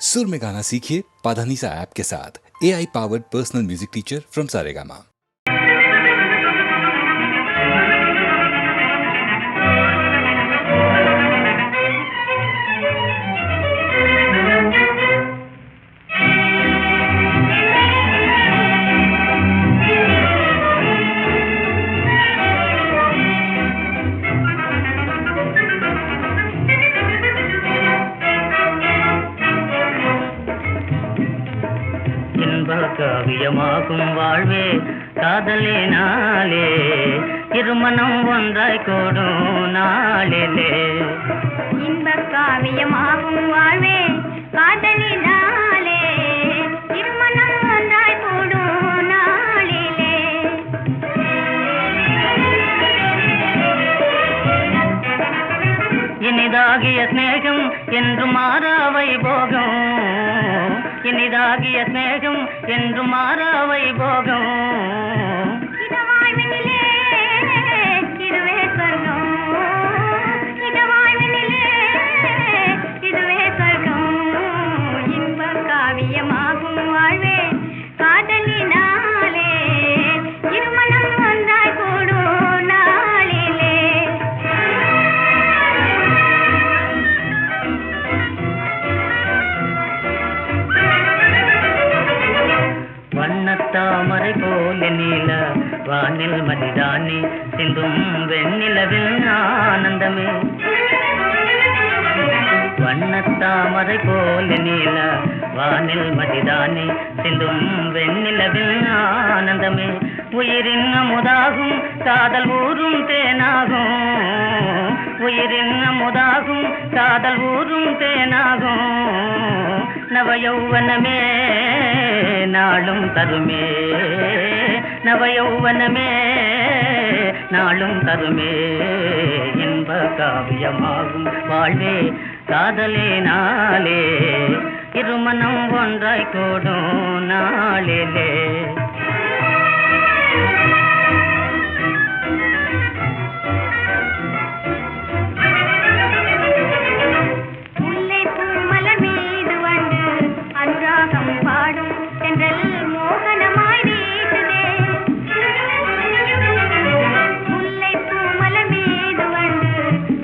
सुर में गाना सीखिए पाधानीसा ऐप के साथ। AI powered personal music teacher from Saregama. காவியமாகும் வாழ்வே காதலினாலே இருமனம் ஒன்றாய் கூடும் நாளிலே. இன்ப காவியமாகும் வாழ்வே காதலினாலே இருமனம் ஒன்றாய் கூடும் நாளிலே. இனிதாகிய ஸ்நேகம் என்று மாறா வைபோகம், இனிதாகிய ஸ்நேகம் என்று மாறா வைபோகம். இத வாழ்வினிலே இதுவே சொர்க்கம், இத வாழ்வினிலே இதுவே சொர்க்கம். இன்ப காவியமாகும் வாழ்வே காதலினாலே இருமனம் ஒன்றாய் கூடும் நாளிலே. வண்ணத்தாமரை போல நீல வானில் மதிதானே சிந்தும் வெண்ணிலவில் ஆனந்தமே. வண்ணத்தாமரை போல நீல வானில் மதிதானே சிந்தும் வெண்ணிலவில் ஆனந்தமே. உயிரின் அமுதாகும் காதல் ஊரும் தேனாகும், உயிரின் அமுதாகும் காதல் ஊரும் தேனாகும். நவயௌவனமே நாளும் தருமே, நவயௌவனமே நாளும் தருமே. இன்ப காவியமாகும் வாழ்வே காதலினாலே இருமனம் ஒன்றாய் கூடும் நாளிலே. அனுராகம் பாடும் தென்றல் மோகனமாய் வீசுதே. முல்லை பூமலர் மீது வந்து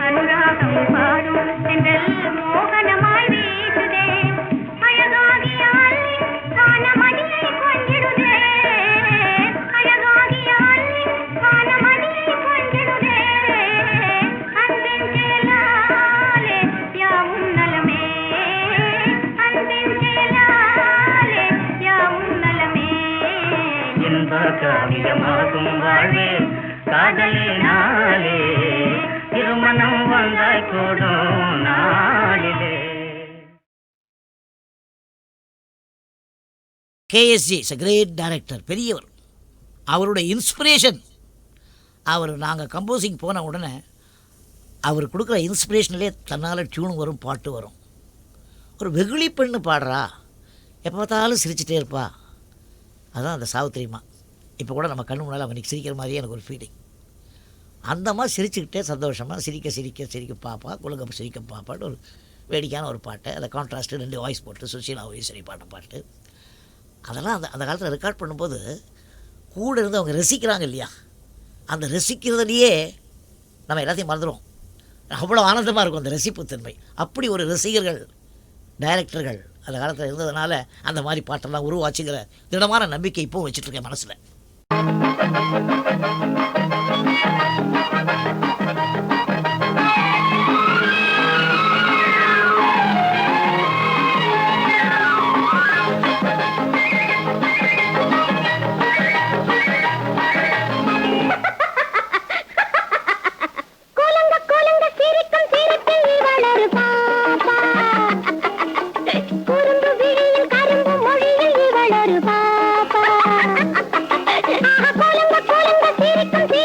அனுராகம் பாடும் தென்றல் மோகனமாய் வீசுதே. அழகாகிய அள்ளி வானமடியை கொஞ்சிடுதே, அழகாகிய அள்ளி வானமடியை கொஞ்சிடுதே. அன்பின் செயலாலே யாவும் நலமே, அன்பின் காவியமாகும் வாழ்வே காதலினாலே இருமனம் ஒன்றாய் கூடும் நாளிலே. KSG is a great director, பெரியவர். அவருடைய இன்ஸ்பிரேஷன், அவர் நாங்கள் கம்போசிங் போன உடனே அவர் கொடுக்குற இன்ஸ்பிரேஷன்லேயே தன்னால் டியூன் வரும், பாட்டு வரும். ஒரு வெகுளி பெண்ணு பாடுறா, எப்போ பார்த்தாலும் சிரிச்சிட்டே இருப்பா, அதுதான் அந்த சாவித்திரிமா. இப்போ கூட நம்ம கண்ணு முன்னால் அவனுக்கு சிரிக்கிற மாதிரியே எனக்கு ஒரு ஃபீலிங். அந்த மாதிரி சிரிச்சுக்கிட்டே சந்தோஷமாக சிரிக்க சிரிக்க சிரிக்க பாப்பா குலங்க சிரிக்க பாப்பான்னு ஒரு வேடிக்கையான ஒரு பாட்டு. அதை கான்ட்ராஸ்ட்டு 2 வாய்ஸ் போட்டு சுஷீலா ஈஸ்வரி பாட்ட பாட்டு. அதெல்லாம் அந்த காலத்தில் ரெக்கார்ட் பண்ணும்போது கூட இருந்து அவங்க ரசிக்கிறாங்க இல்லையா, அந்த ரசிக்கிறதுலையே நம்ம எல்லாத்தையும் மறந்துடுவோம். அவ்வளோ ஆனந்தமாக இருக்கும் அந்த ரசிப்புத்தன்மை. அப்படி ஒரு ரசிகர்கள் டைரக்டர்கள் அந்த காலத்தில் இருந்ததுனால அந்த மாதிரி பாட்டெல்லாம் உருவாச்சுங்கிற திடமான நம்பிக்கை இப்போவும் வச்சுட்ருக்கேன் மனசில். சிரிக்கும்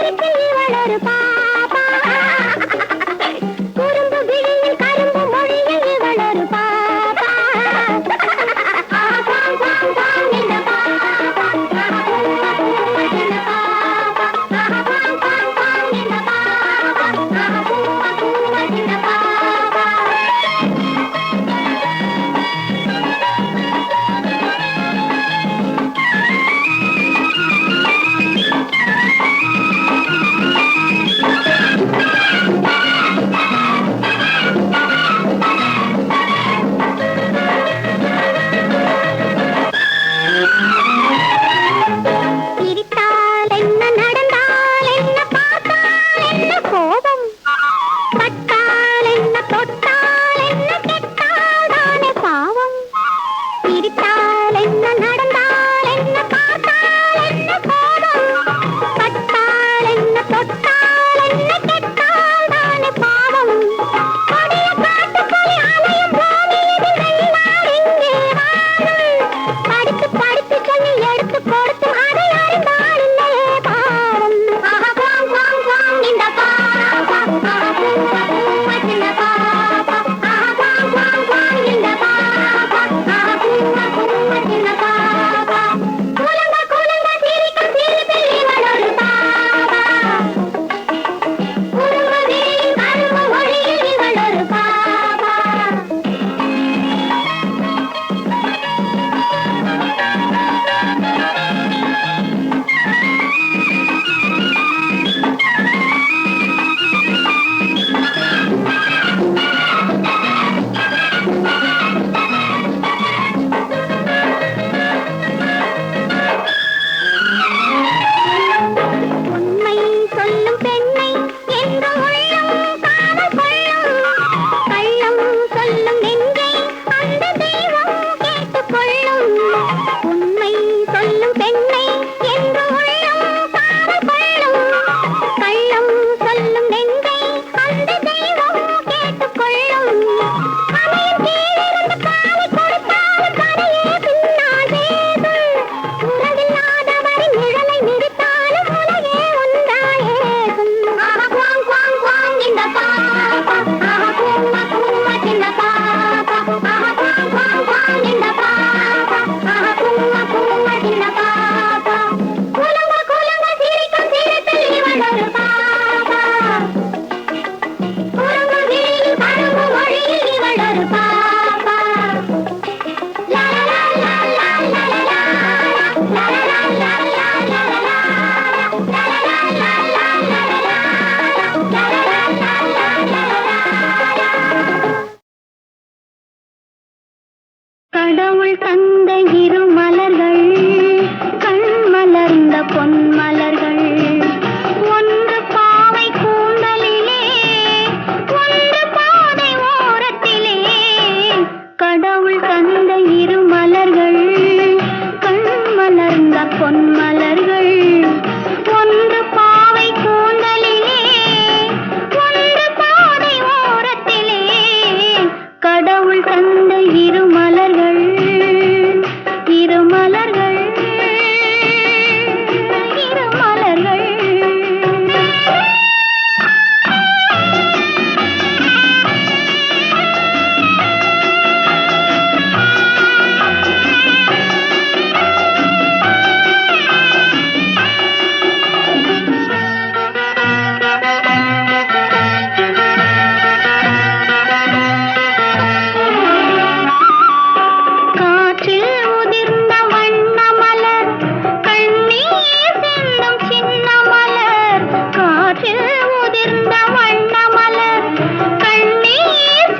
கடவுள் தந்த இரு மலர்கள் கண் மலர்ந்த பொன் மலர்கள் ஒன்று பாவை கூந்தலிலே ஒன்று பாதை ஓரத்திலே கடவுள் தந்த இரு மலர்கள் கண் மலர்ந்த பொன் மலர்கள் ஒன்று பாவை கூந்தலிலே ஒன்று பாதை ஓரத்திலே கடவுள் தந்த இரு மலர்கள் இரு மலர்கள் இரு மலர்கள் காற்றில் உதிர்ந்த வண்ண மலர் கண்ணீர் சிந்தும் சின்ன மலர் காற்றில் உதிர்ந்த வண்ண மலர் கண்ணீர்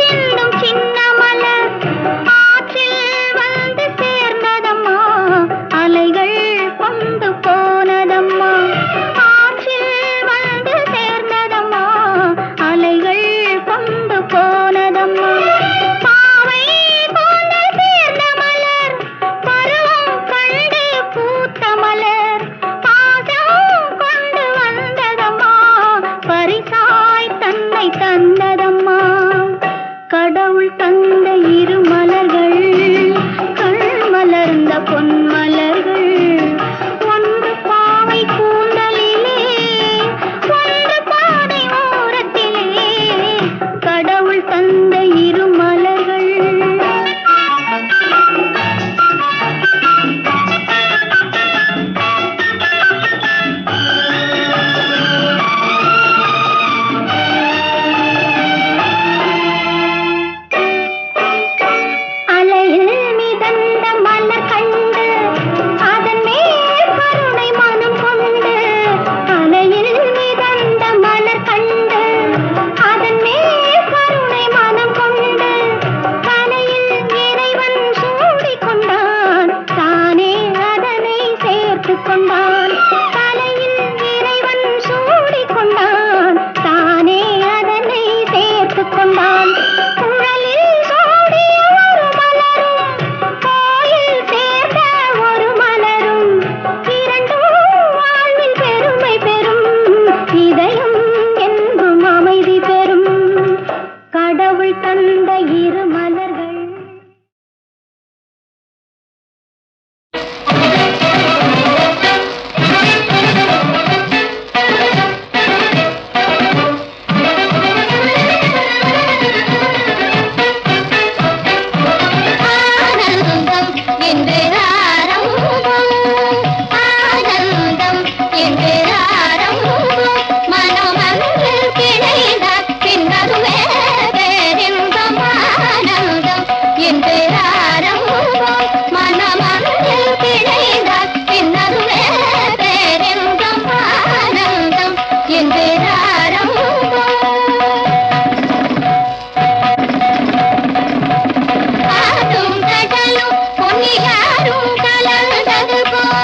சிந்தும் சின்ன மலர் ஆற்றில் வந்து சேர்ந்ததம்மா அலைகள் கொண்டு போனதம்மா ஆற்றில் வந்து சேர்ந்ததம்மா அலைகள் கொண்டு போனதம்மா பாவை போல சேர்ந்த மலர் பருவம் கண்டு பூத்த மலர் பாசம் கொண்டு வந்ததம்மா பரிசாய் தன்னை தந்ததம்மா கடவுள் தந்த இரு மலர்கள் கண் மலர்ந்த பொன் மலர்கள் ஒன்று பாவை கூந்தலிலே ஒன்று பாதை ஓரத்திலே கடவுள் தந்த இரு மலர்கள் அலையில் மிதந்த மலர் கண்டு அதன் மேல் கருணை மனம் கொண்டு அலையில் மிதந்த மலர் கண்டு அதன் மேல் கருணை மனம் கொண்டு தலையில் இறைவன் சூடிக் கொண்டான் தானே அதனை சேர்த்து கொண்டான் தலையில் இறைவன் சூடிக் கொண்டான் தானே அதனை சேர்த்து கொண்டான் குழலில் சூடிய ஒரு மலரும் கோயில் சேர்ந்த ஒரு மலரும் இரண்டும் வாழ்வில் பெருமை பெறும் இதயம் என்றும் அமைதி பெறும் கடவுள் தந்த இரு மலர்கள் ஆனந்தம் என்று ஆரம்பம் ஆனந்தம் என்று ஆரம்பம் மனமன்று கிளைந்தார் பின்னதுவே பேரின்பம் ஆனந்தம் என்று ஆரம்பம் மனமன்று கிளைந்தார் பின்னதுவே பேரின்பம் ஆனந்தம் என்று ஆரம்பம் காற்றும் கடலும் பொன்னியாரும் கலந்தது போல்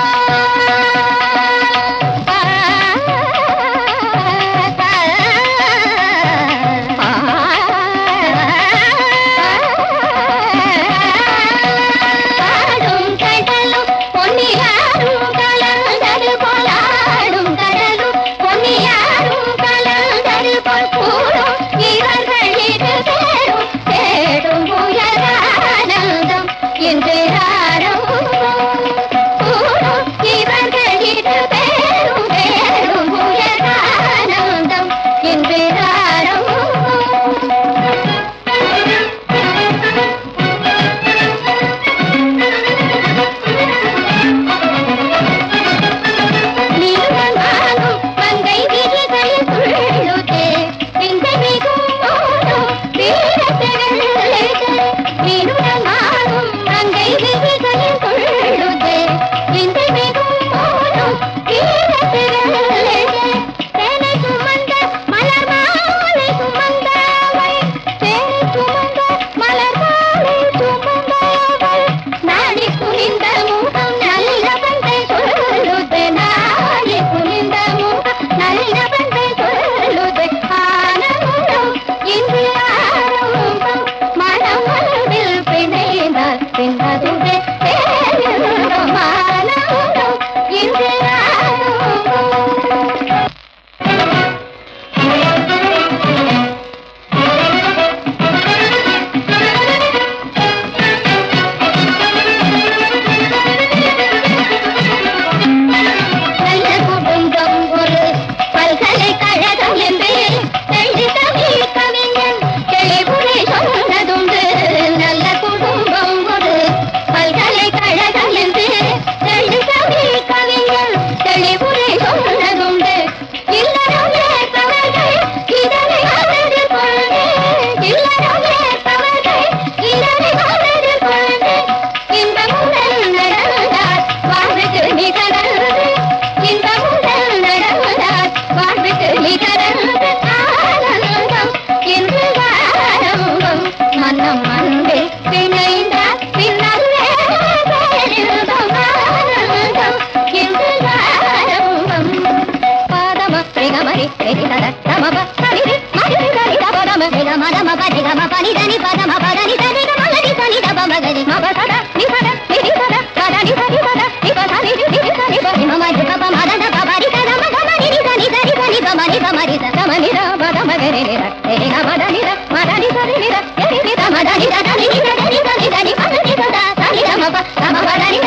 మగరి మగ సద ని సద ని ని సద సద ని సది సద ని ప సని ని ని సని ప ని మమ ని ప మద ద ప రి సద మ గ మ ని ని సని సని సని ప మ ని ప మ రి స మ ని ర మ ద మ గ రి ని ర ని ని న మ ద ని ర మ ద ని స ని ని ర ని ని ద మ ద ని ద ద ని ని ద ని ద ని ద ని ప ని స ద స ని ర మ ప ద మ ప ద ని ర ని స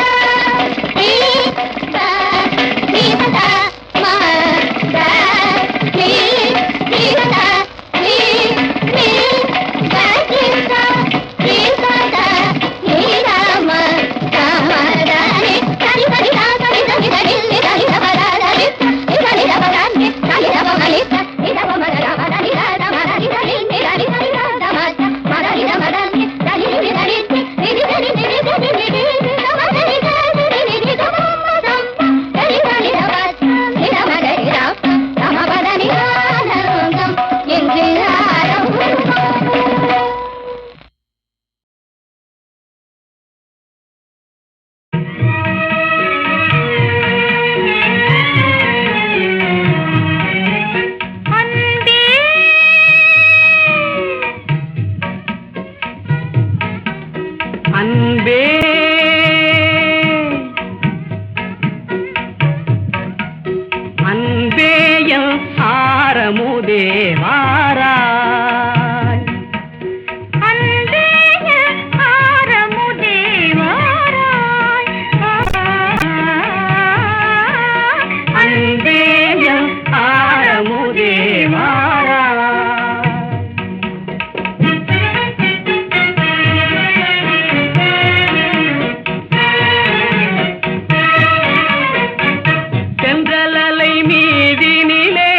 ని స ద మ ద ని ని స ద ని ని ద ని స ని స ద ని ర మ ద మ ద ని ద ని ద ని ద ద ని ద ని ద ని ని ద ని ద మ ద ద ని ని ద ని ద మ ద ని ద ని ద మ మ ని ద ని ద మ మ ద ద మ ద ని ద ద మ ద ని ద ని ని ద ని ద ని ద ద మ ద మ ద ని ద మ ద ని ద ని ని ద ని ని ని ని ద ని ని ని ద ని ని ని ద మ ద ని ద ని ని ని ద మ మ ద ద ని ద ని ద మ ని ద మ ద ని ద த ம ப த நி த ஆனந்தம் என்று ஆரம்பம் அன்பே அன்பேயல் ஆரமுதே வாராய் அன்பேயல் ஆரமுதே வாராய் அன்பேயல் ஆரமுதே வாராய் செங்கலலை மீதினிலே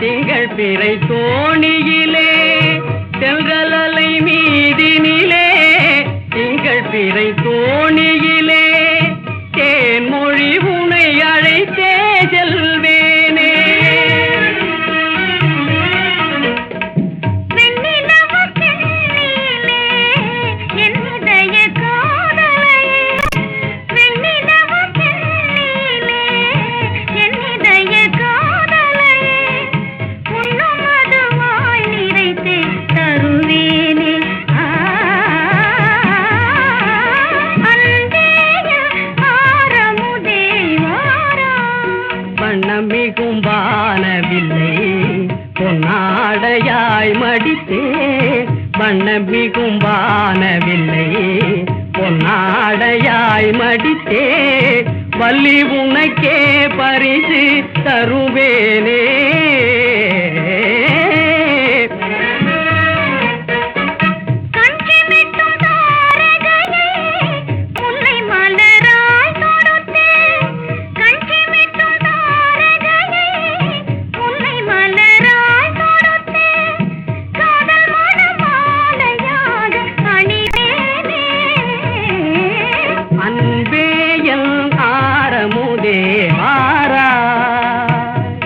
திங்கள் பிறை தோணியிலே செங்கலலை மீதினிலே திங்கள் பிறை தோணியிலே தேன்மொழி உனை அழைத்தே செல்வேனே வண்ணமிகும் வானவில்லை பொன்னாடையாய் மடித்தே வண்ணமிகும் வானவில்லை பொன்னாடையாய் மடித்தே வள்ளி உனக்கே பரிசு தருவேனே அன்பேயல் ஆரமுதே வாராய்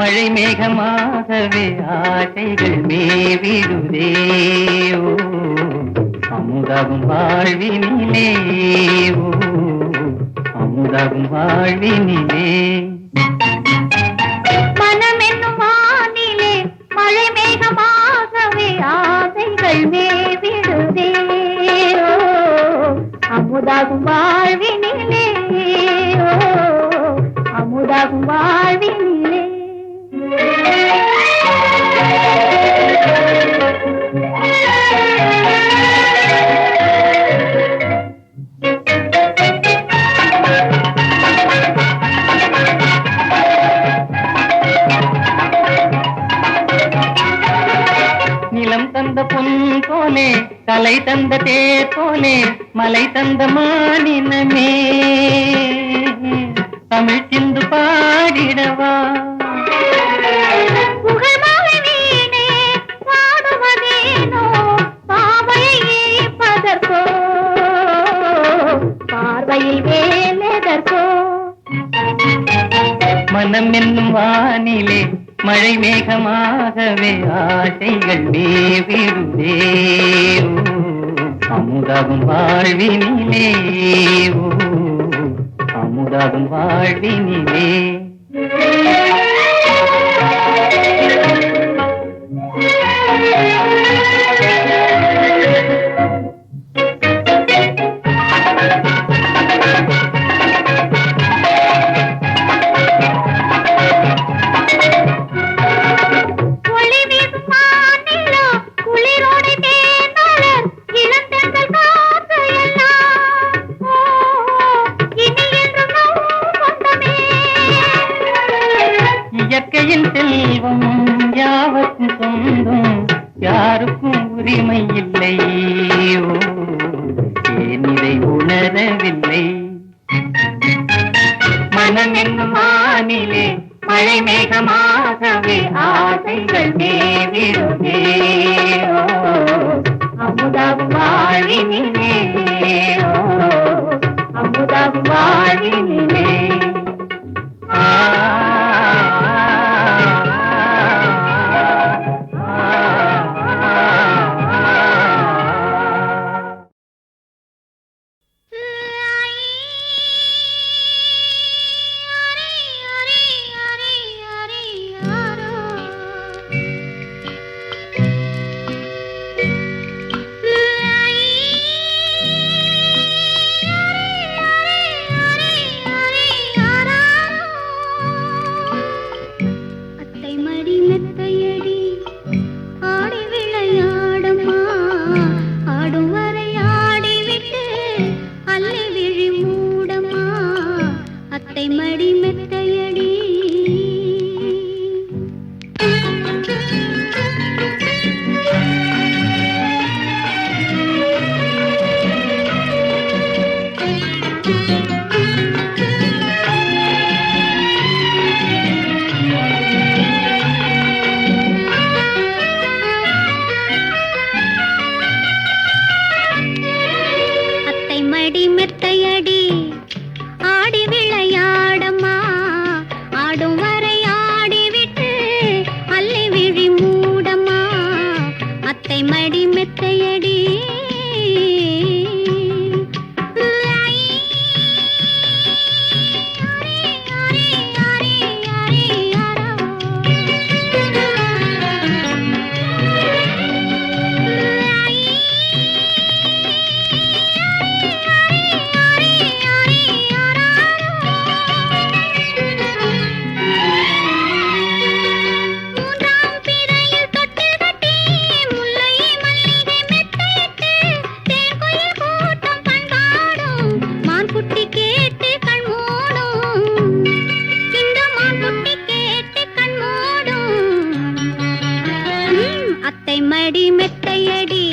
மழை மேகமாகவே ஆசைகள் மேவிடுதே ஓ அமுதாகும் வாழ்வினிலே ஓ அமுதாகும் வாழ்வினிலே மனம் என்னும் வானிலே மழை மேகமாகவே ஆசைகள் மேவிடுதே ஓ அமுதாகும் வாழ்வினிலே ஓ அமுதாகும் வாழ்வினிலே நிலம் தந்த பொன் போலே கலை தந்த தேர் போலே மலை தந்த மானினமே தமிழ் சிந்து பாடிடவா புகழ்மாலை வீணே பாடுவதேனோ பாவையை ஏற்பதற்கோ பார்வையில் வேலெதற்கோ மனம் என்னும் வானிலே மழை மேகமாகவே ஆசைகள் மேவிடுதே ஓ அமுதாகும் வாழ்வினிலே ஓ அமுதாகும் வாழ்வினிலே ஒளி வீசும் வானிலோ குளிரோடு தேனலர் இளந்தென்றல் காற்று எல்லாம் ஓ இனி என்றும் நம் சொந்தமே இயற்கையின் செல்வம் யாவற்றும் சொந்தம் யாருக்கும் உரிமை இல்லை ஓ ஏன் இதை உணரவில்லை மனம் என்னும் வானிலே மழை மேகமாகவே ஆசைகள் மேவிடுதே ஓ அமுதாகும் வாழ்வினிலே ஓ அமுதாகும் வாழ்வினிலே ஆ அத்தை மடி மெத்தையடி ஆடி விளையாடம்மா ஆடும் வரை ஆடிவிட்டு அல்லி விழி மூடம்மா அத்தை மடி மெத்தையடி அத்தை மடி மெத்தையடி ஆடி விளையாடம்மா ஆடும் வரை ஆடிவிட்டு அல்லி விழி மூடம்மா அத்தை மடி மெத்தையடி மூன்றாம் பிறையில் தொட்டு கட்டி முல்லை மல்லிகை மெத்தையிட்டு தேன்குயில் கூட்டம் பண்பாடும் மான்குட்டி கேட்டு கண் மூடும் இந்த மான்குட்டி கேட்டு கண் மூடும் அத்தை மடி மெத்தையடி